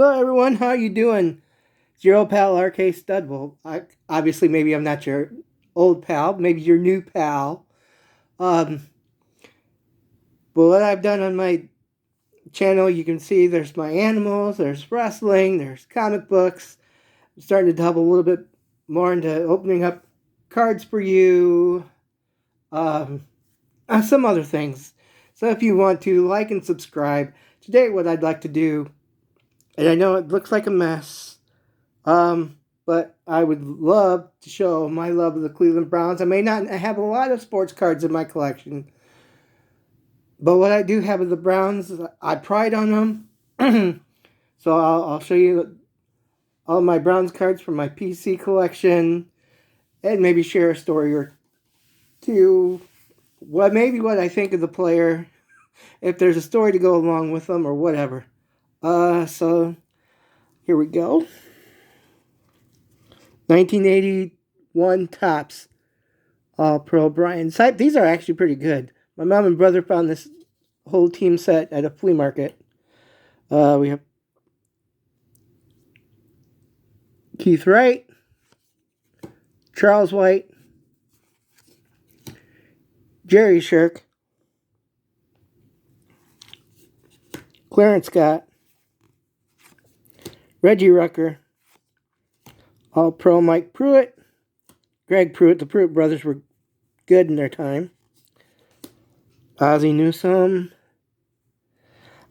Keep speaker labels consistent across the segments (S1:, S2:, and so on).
S1: Hello everyone, how you doing? It's your old pal RK Stud. Well, obviously maybe I'm not your old pal, maybe your new pal. Um, but what I've done on my channel, you can see there's my animals, there's wrestling, there's comic books. I'm starting to delve a little bit more into opening up cards for you, um, and some other things. So if you want to like and subscribe, today what I'd like to do, and I know it looks like a mess, but I would love to show my love of the Cleveland Browns. I may not have a lot of sports cards in my collection, but what I do have of the Browns, I pride on them. So I'll show you all my Browns cards from my PC collection, and maybe share a story or two. Maybe what I think of the player, if there's a story to go along with them or whatever. So here we go. 1981 Topps All-Pro Brian Sipe. These are actually pretty good. My mom and brother found this whole team set at a flea market. We have Keith Wright, Charles White, Jerry Shirk, Clarence Scott, Reggie Rucker, All-Pro Mike Pruitt, Greg Pruitt. The Pruitt brothers were good in their time. Ozzie Newsome.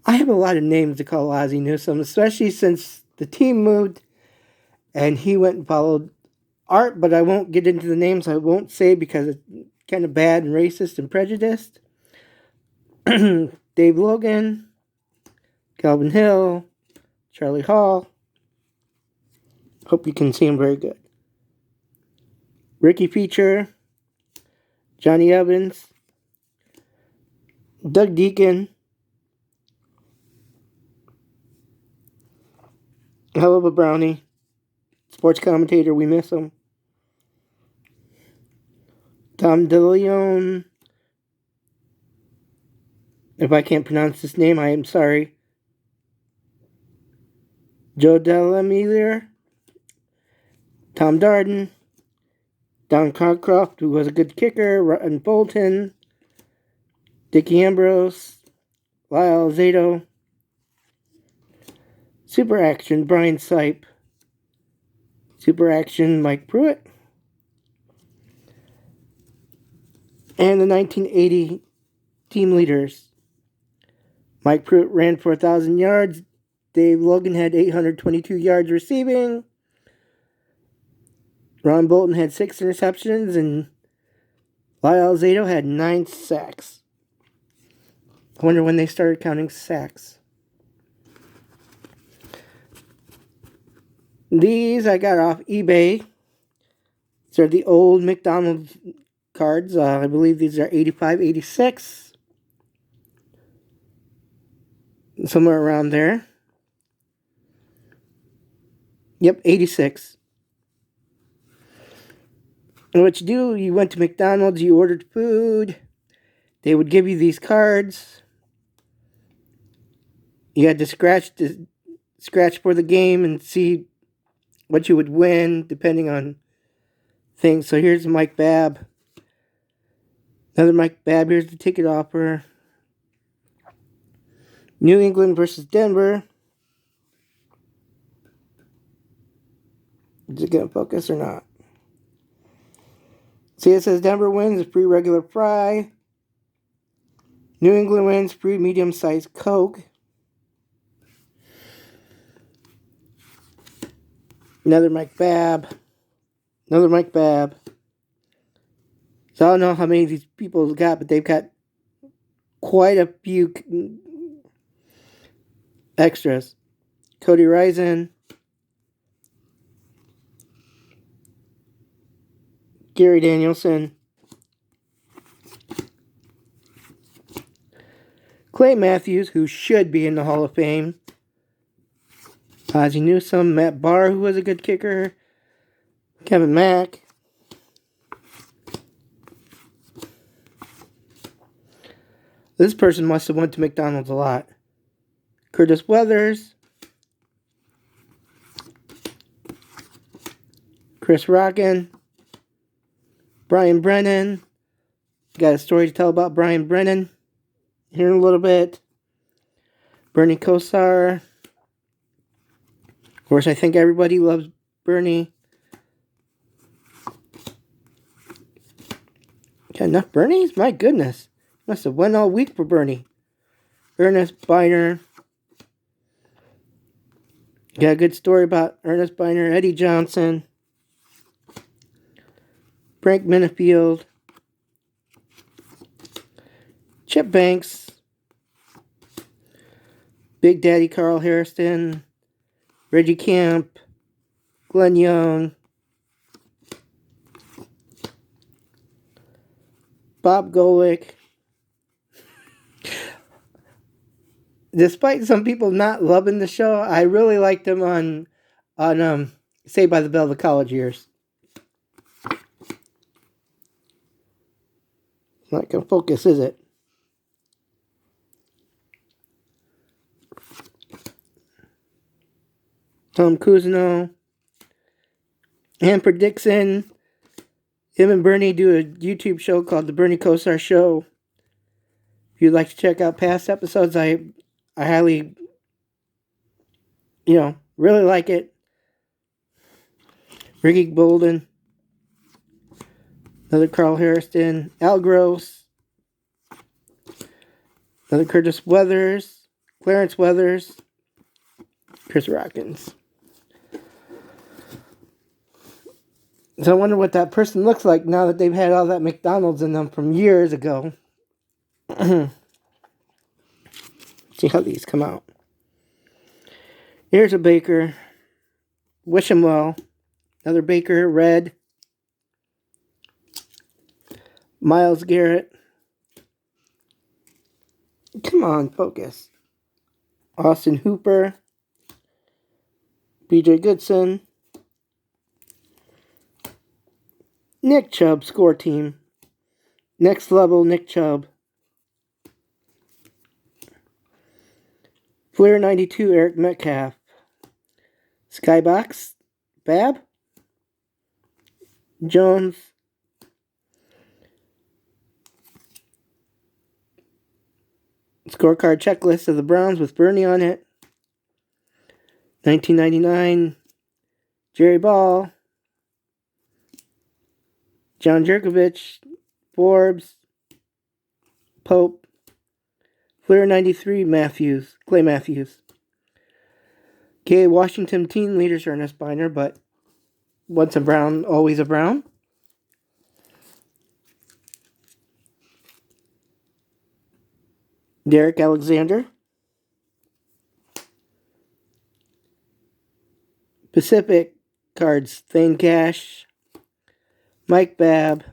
S1: I have a lot of names to call Ozzie Newsome, especially since the team moved and he went and followed Art, but I won't get into the names. I won't say because it's kind of bad and racist and prejudiced. Dave Logan, Calvin Hill, Charlie Hall. Hope you can see him very good. Ricky Feature, Johnny Evans, Doug Deacon, hell of a brownie, sports commentator, we miss him. Tom DeLeon, if I can't pronounce this name, I am sorry. Joe Delamere, Tom Darden, Don Cockcroft, who was a good kicker, Rutten Bolton, Dickie Ambrose, Lyle Zato, Super Action, Brian Sipe, Super Action, Mike Pruitt, and the 1980 team leaders. Mike Pruitt ran for 1,000 yards. Dave Logan had 822 yards receiving. Ron Bolton had 6 interceptions, and Lyle Zato had 9 sacks. I wonder when they started counting sacks. These I got off eBay. These are the old McDonald's cards. I believe these are 85, 86. Somewhere around there. Yep, 86. And what you do, you went to McDonald's, you ordered food. They would give you these cards. You had to scratch for the game and see what you would win depending on things. So here's Mike Babb. Another Mike Babb. Here's the ticket offer. New England versus Denver. Is it going to focus or not? See, it says Denver wins, free regular fry. New England wins, free medium-sized Coke. Another Mike Babb. Another Mike Babb. So I don't know how many of these people got, but they've got quite a few extras. Cody Risen. Gary Danielson. Clay Matthews, who should be in the Hall of Fame. Ozzie Newsome, Matt Barr, who was a good kicker. Kevin Mack. This person must have went to McDonald's a lot. Curtis Weathers. Chris Rockin, Brian Brennan. Got a story to tell about Brian Brennan here in a little bit. Bernie Kosar. Of course, I think everybody loves Bernie. Got enough Bernies? My goodness. Must have went all week for Bernie. Ernest Biner. Got a good story about Ernest Biner, Eddie Johnson, Frank Minifield, Chip Banks, Big Daddy Carl Harrison, Reggie Camp, Glenn Young, Bob Golick. Despite some people not loving the show, I really liked him on Saved by the Bell, the college years. Not gonna focus, is it? Tom Cousineau, Hanford Dixon. Him and Bernie do a YouTube show called The Bernie Kosar Show. If you'd like to check out past episodes, I highly, really like it. Ricky Bolden, another Carl Harrison, Al Gross, another Curtis Weathers, Clarence Weathers, Chris Rockins. So I wonder what that person looks like now that they've had all that McDonald's in them from years ago. See how these come out. Here's a baker. Wish him well. Another baker, Red. Miles Garrett. Come on, focus. Austin Hooper. BJ Goodson. Nick Chubb, score team. Next level, Nick Chubb. Flair 92, Eric Metcalf. Skybox, Bab. Jones. Scorecard checklist of the Browns with Bernie on it. 1999, Jerry Ball. John Jerkovich, Forbes, Pope, Flair 93, Matthews, Clay Matthews. Okay, Washington team leaders Ernest Biner, but once a Brown, always a Brown. Derek Alexander. Pacific cards, Thane Cash, Mike Babb,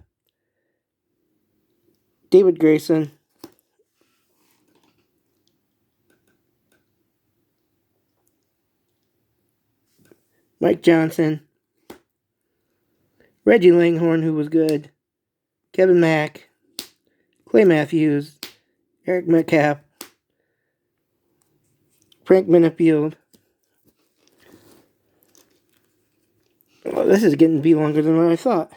S1: David Grayson, Mike Johnson, Reggie Langhorne, who was good, Kevin Mack, Clay Matthews, Eric Metcalf, Frank Minifield. Well, this is getting to be longer than what I thought.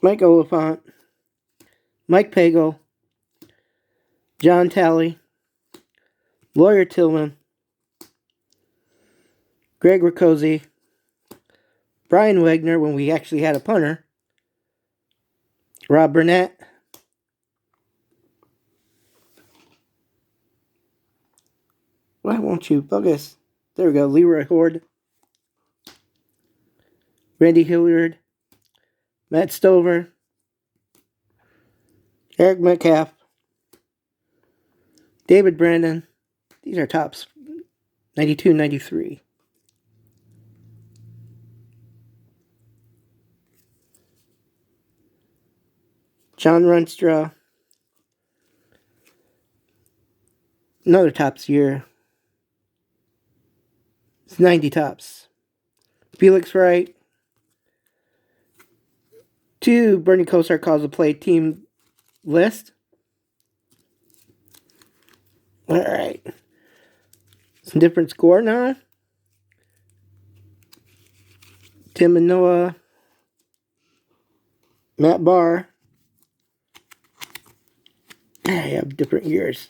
S1: Mike Oliphant, Mike Pagel, John Talley, Lawyer Tillman, Greg Riccozzi, Brian Wagner when we actually had a punter, Rob Burnett, why won't you focus? There we go, Leroy Horde, Randy Hilliard, Matt Stover, Eric Metcalf, David Brandon. These are tops. 92, 93. John Runstra. Another tops year. It's 90 tops. Felix Wright. 2 Bernie Kosar calls to play team list. Alright. It's a different score now. Tim and Noah. Matt Barr. I have different years.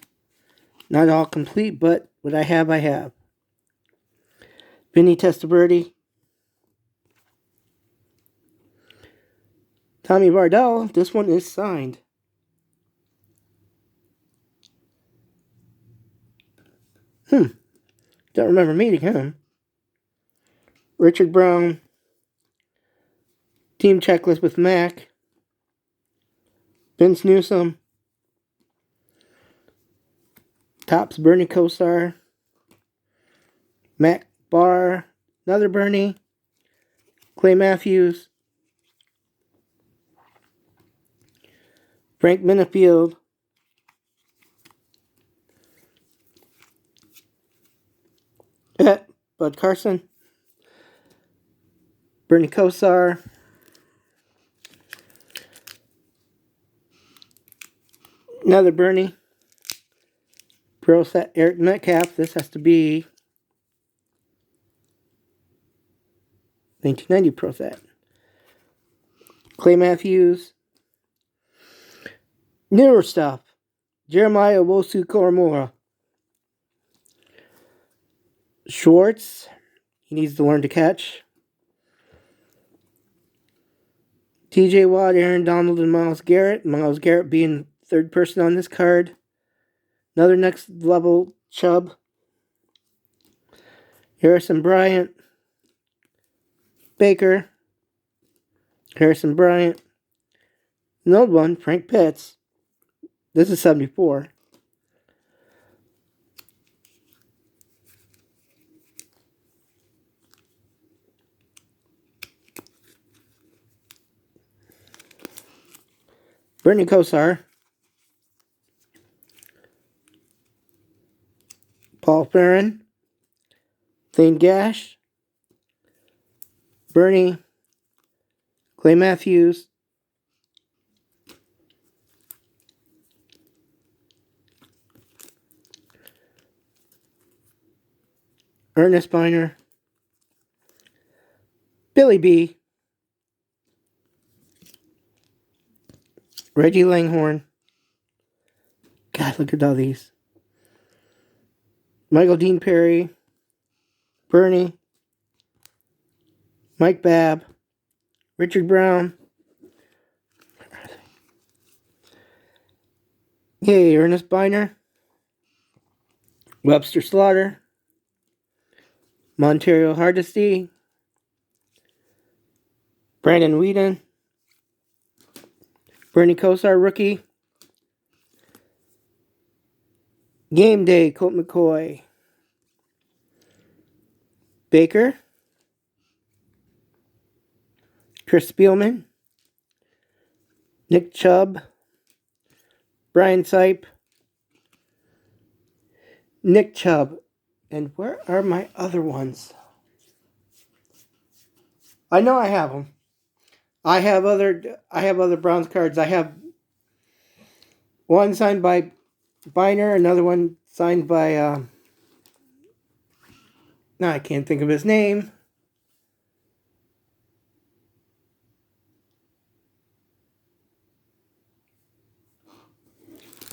S1: Not all complete, but what I have, I have. Vinny Testaverde. Tommy Vardell. This one is signed. Don't remember meeting him. Richard Brown. Team checklist with Mac. Vince Newsom. Tops Bernie Kosar. Mac Barr. Another Bernie. Clay Matthews. Frank Minifield. Bud Carson. Bernie Kosar. Another Bernie. Pro set Eric Metcalf. This has to be 1990 Pro set. Clay Matthews. Newer stuff. Jeremiah Wosu Koromora. Schwartz. He needs to learn to catch. TJ Watt, Aaron Donald, and Myles Garrett. Myles Garrett being third person on this card. Another next level Chubb. Harrison Bryant. Baker. Harrison Bryant. An old one, Frank Pitts. This is 74. Bernie Kosar. Paul Farron. Thane Gash. Bernie. Clay Matthews. Ernest Biner. Billy B. Reggie Langhorne. God, look at all these. Michael Dean Perry. Bernie. Mike Babb. Richard Brown. Yay, Ernest Biner. Webster Slaughter. Montario Hardesty. Brandon Whedon. Bernie Kosar, rookie. Game Day, Colt McCoy. Baker. Chris Spielman. Nick Chubb. Brian Sipe. Nick Chubb. And where are my other ones? I know I have them. I have other Browns cards. I have one signed by Biner, another one signed by now I can't think of his name.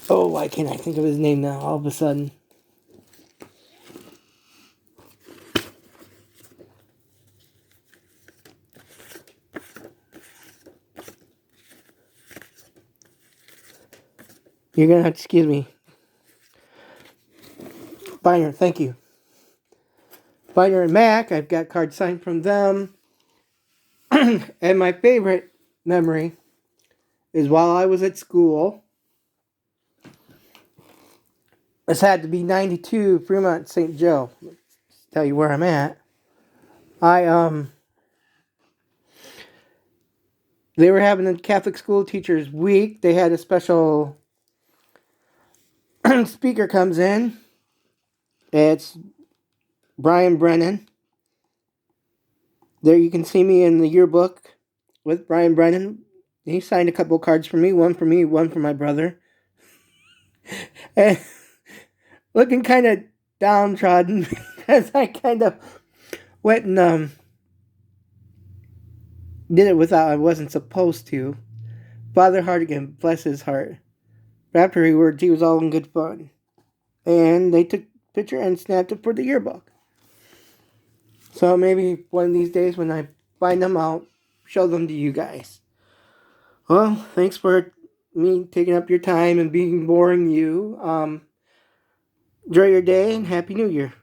S1: Oh, why can't I think of his name now all of a sudden? You're going to have to excuse me. Biner, thank you. Biner and Mac, I've got cards signed from them. And my favorite memory is while I was at school. This had to be 92 Fremont St. Joe. Let's tell you where I'm at. They were having a Catholic School Teachers Week. They had a special speaker comes in. It's Brian Brennan. There you can see me in the yearbook with Brian Brennan. He signed a couple cards for me, one for my brother. And looking kind of downtrodden because I kind of went and did it without I wasn't supposed to. Father Hardigan, bless his heart. But after he worked, he was all in good fun. And they took a picture and snapped it for the yearbook. So maybe one of these days when I find them, I'll show them to you guys. Well, thanks for me taking up your time and being boring you. Enjoy your day and Happy New Year.